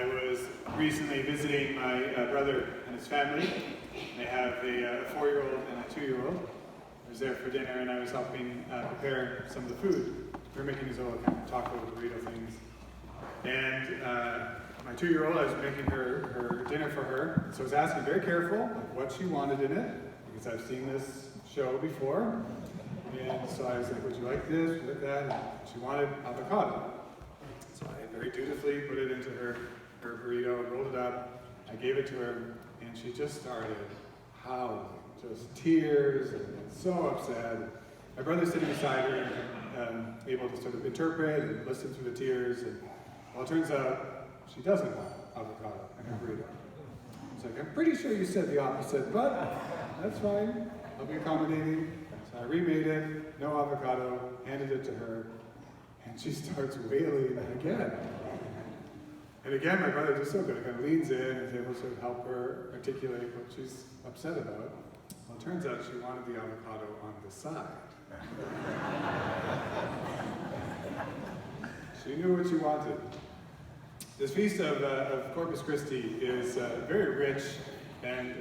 I was recently visiting my brother and his family. They have a 4-year-old and a 2-year-old. I was there for dinner and I was helping prepare some of the food. We were making these little kind of taco burrito things. And my 2-year-old, I was making her dinner for her. So I was asking very careful what she wanted in it, because I've seen this show before. And so I was like, would you like this, would you like that? And she wanted avocado. So I very dutifully put it into her burrito, rolled it up, I gave it to her, and she just started howling, just tears, and so upset. My brother's sitting beside her, and able to sort of interpret and listen through the tears, and well, it turns out she doesn't want avocado in her burrito. I was like, I'm pretty sure you said the opposite, but that's fine, I'll be accommodating. So I remade it, no avocado, handed it to her, and she starts wailing again. And again, my brother just so good, kind of leans in and is able to help her articulate what she's upset about. Well, it turns out she wanted the avocado on the side. She knew what she wanted. This feast of Corpus Christi is very rich and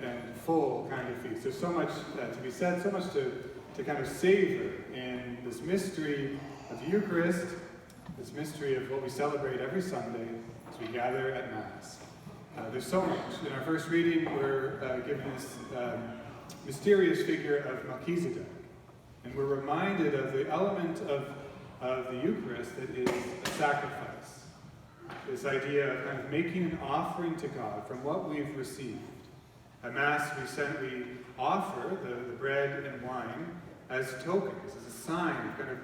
full kind of feast. There's so much to be said, so much to kind of savor in this mystery of the Eucharist, this mystery of what we celebrate every Sunday as we gather at Mass. There's so much. In our first reading, we're given this mysterious figure of Melchizedek, and we're reminded of the element of the Eucharist that is a sacrifice. This idea of kind of making an offering to God from what we've received. At Mass, we offer the bread and wine as tokens, as a sign of kind of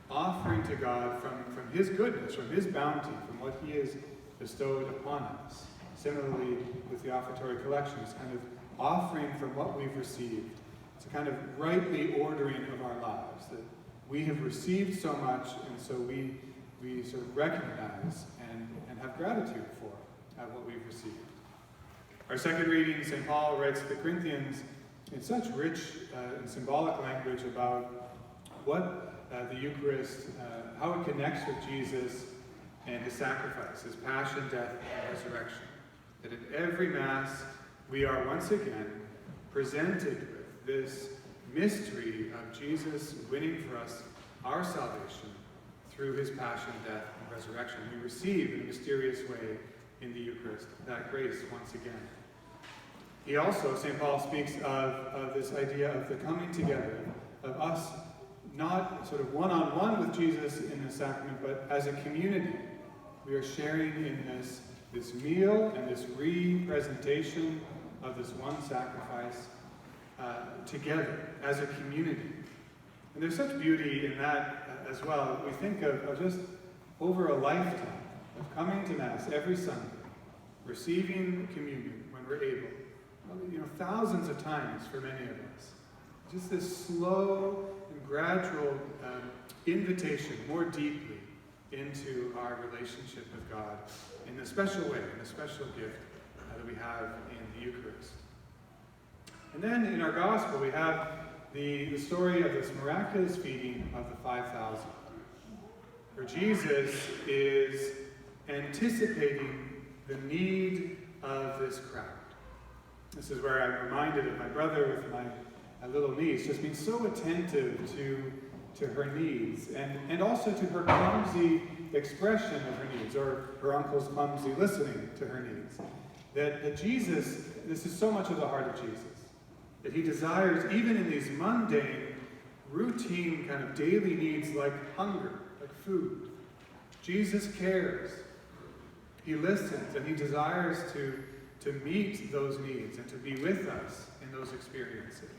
offering to God from His goodness, from His bounty, from what He has bestowed upon us. Similarly, with the offertory collection, it's kind of offering from what we've received. It's a kind of rightly ordering of our lives, that we have received so much, and so we sort of recognize and have gratitude for what we've received. Our second reading, St. Paul writes to the Corinthians in such rich and symbolic language about what the Eucharist, how it connects with Jesus and His sacrifice, His passion, death, and resurrection. That in every Mass, we are once again presented with this mystery of Jesus winning for us our salvation through His passion, death, and resurrection. We receive in a mysterious way in the Eucharist that grace once again. He also, St. Paul speaks of this idea of the coming together, of us not sort of one-on-one with Jesus in the sacrament, but as a community. We are sharing in this meal and this re-presentation of this one sacrifice together as a community. And there's such beauty in that as well. We think of just over a lifetime of coming to Mass every Sunday, receiving communion when we're able, thousands of times for many of us. Just this slow and gradual invitation more deeply into our relationship with God in a special way, in a special gift that we have in the Eucharist. And then in our Gospel, we have the story of this miraculous feeding of the 5,000, where Jesus is anticipating the need of this crowd. This is where I'm reminded of my brother with my little niece, just being so attentive to her needs, and also to her clumsy expression of her needs, or her uncle's clumsy listening to her needs. That Jesus, this is so much of the heart of Jesus, that He desires, even in these mundane, routine kind of daily needs like hunger, like food. Jesus cares. He listens, and He desires to meet those needs and to be with us in those experiences.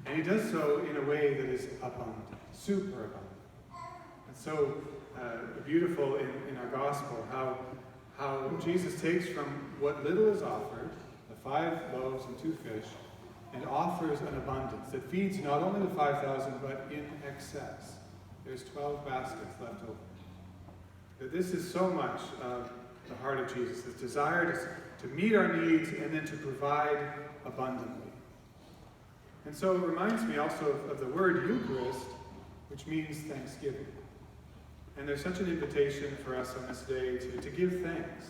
And He does so in a way that is abundant, super abundant. And so beautiful in our Gospel, how Jesus takes from what little is offered, the 5 loaves and 2 fish, and offers an abundance that feeds not only the 5,000, but in excess. There's 12 baskets left over. That this is so much of the heart of Jesus, this desire to meet our needs and then to provide abundantly. And so it reminds me also of the word Eucharist, which means thanksgiving. And there's such an invitation for us on this day to give thanks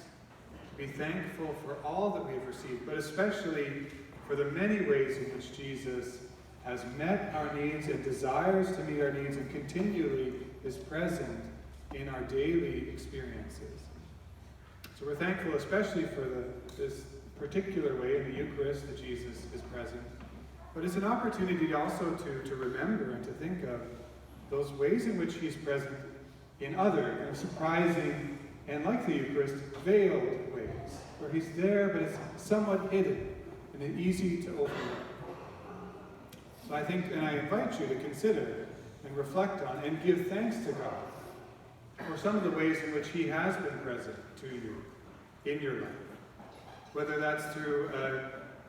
be thankful for all that we have received, but especially for the many ways in which Jesus has met our needs and desires to meet our needs and continually is present in our daily experiences. So we're thankful especially for this particular way in the Eucharist that Jesus is present. But it's an opportunity also to remember and to think of those ways in which he's present in other kind of surprising and, like the Eucharist, veiled ways, where he's there but it's somewhat hidden and easy to overlook. So I think, and I invite you to consider and reflect on and give thanks to God for some of the ways in which he has been present to you in your life. Whether that's through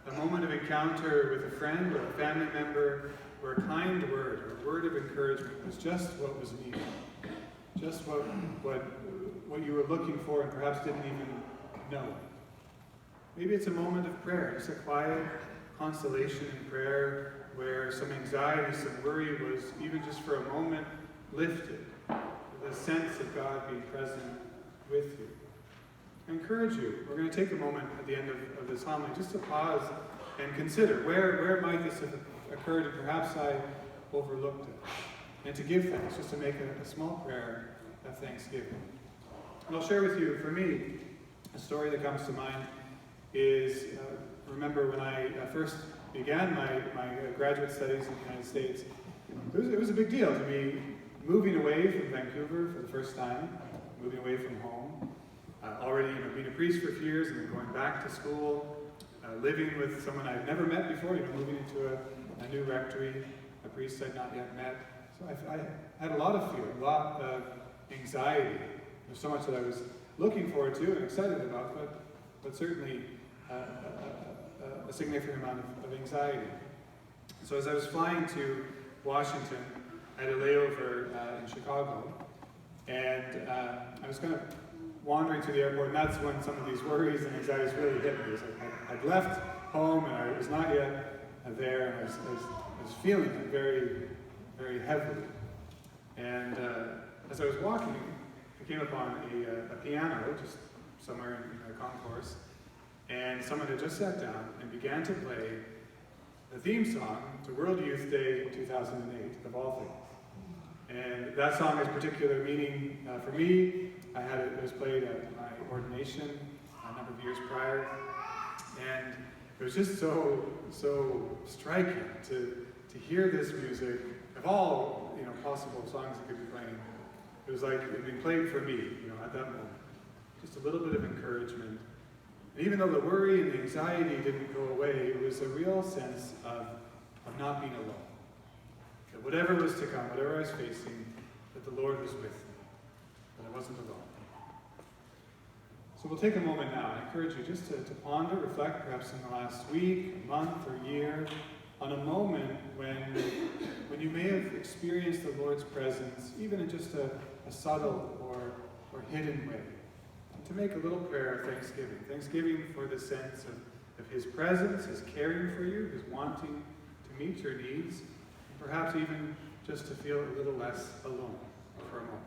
a moment of encounter with a friend or a family member, or a kind word or a word of encouragement was just what was needed. Just what you were looking for and perhaps didn't even know. Maybe it's a moment of prayer, just a quiet consolation in prayer where some anxiety, some worry was, even just for a moment, lifted. The sense of God being present with you. I encourage you, we're going to take a moment at the end of this homily just to pause and consider where might this have occurred and perhaps I overlooked it. And to give thanks, just to make a small prayer of thanksgiving. And I'll share with you, for me, a story that comes to mind is, remember when I first began my graduate studies in the United States, it was a big deal to me moving away from Vancouver for the first time, moving away from home, already being a priest for a few years and then going back to school, living with someone I'd never met before, moving into a new rectory, a priest I'd not yet met. So I had a lot of fear, a lot of anxiety. There's so much that I was looking forward to and excited about, but certainly a significant amount of anxiety. So as I was flying to Washington, I had a layover in Chicago, and I was kind of wandering through the airport, and that's when some of these worries and anxieties really hit me. I'd left home, and I was not yet there, and I was feeling it very, very heavily. And as I was walking, I came upon a piano just somewhere in a concourse, and someone had just sat down and began to play the theme song to World Youth Day 2008, of all things. And that song has particular meaning for me. It was played at my ordination a number of years prior, and it was just so striking to hear this music of all possible songs it could be playing. It was like it had been played for me, at that moment. Just a little bit of encouragement. And even though the worry and the anxiety didn't go away, it was a real sense of not being alone. That whatever was to come, whatever I was facing, that the Lord was with me, that I wasn't alone. So we'll take a moment now. I encourage you just to ponder, reflect, perhaps in the last week, month, or year, on a moment when you may have experienced the Lord's presence, even in just a subtle or hidden way. And to make a little prayer of thanksgiving. Thanksgiving for the sense of his presence, his caring for you, his wanting to meet your needs, and perhaps even just to feel a little less alone for a moment.